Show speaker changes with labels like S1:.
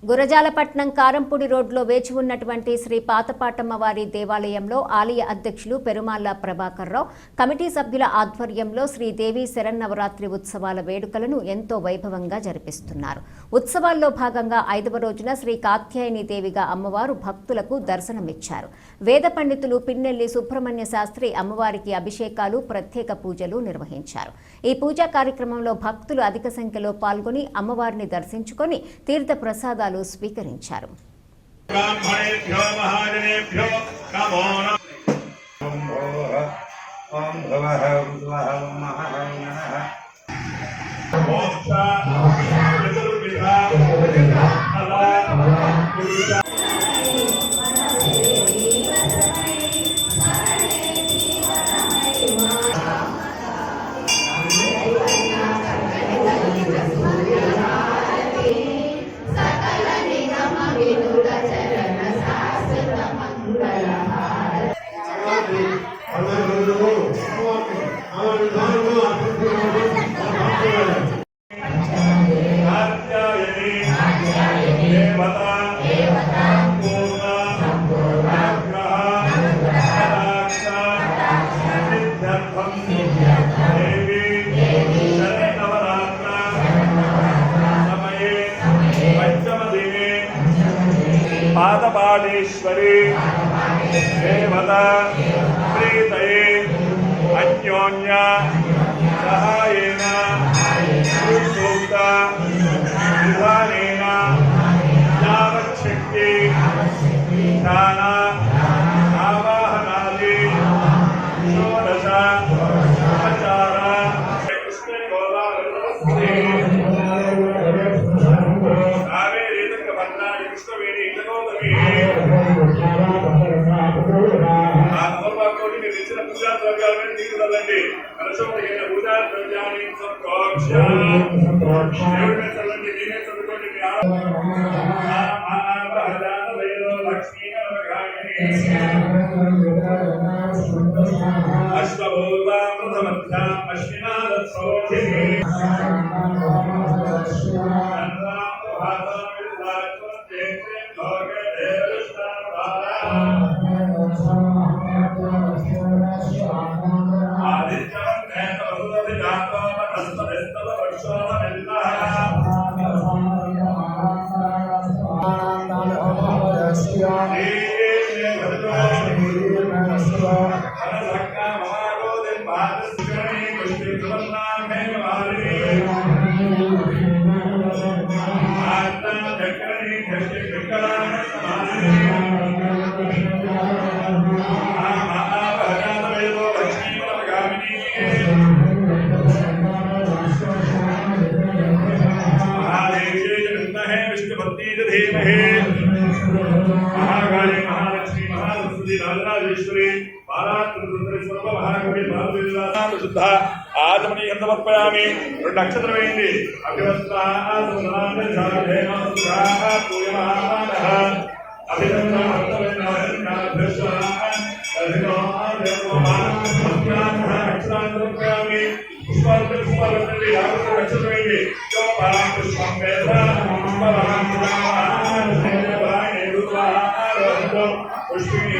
S1: గురజాలపట్నం కారంపూడి రోడ్లో వేచి ఉన్నటువంటి శ్రీ పాతపాటమ్మవారి దేవాలయంలో ఆలయ అధ్యక్షులు పెరుమాళ్ల ప్రభాకర్ రావు కమిటీ సభ్యుల ఆధ్వర్యంలో శ్రీదేవి శరన్నవరాత్రి ఉత్సవాల వేడుకలను ఎంతో వైభవంగా జరిపిస్తున్నారు. ఉత్సవాల్లో భాగంగా 5వ రోజున శ్రీ కాత్యాయని దేవిగా అమ్మవారు భక్తులకు దర్శనమిచ్చారు. వేద పండితులు పిన్నెల్లి సుబ్రహ్మణ్య శాస్త్రి అమ్మవారికి అభిషేకాలు, ప్రత్యేక పూజలు నిర్వహించారు. ఈ పూజా కార్యక్రమంలో భక్తులు అధిక సంఖ్యలో పాల్గొని అమ్మవారిని దర్శించుకొని తీర్థ ప్రసాదాలు స్వీకరించారు.
S2: पादपादेश्वरी देवता प्रीतये अन्योन्य सहायेन सूक्ता विधानेन यावच्छक्ति दान आवाहनादि षोडश उपचार महाकाली महालक्ष्मी महासरस्वती राजराजेश्वरी शुद्ध आजमनी समर्पयामि नक्षत्र वेंदी पुष्पिणी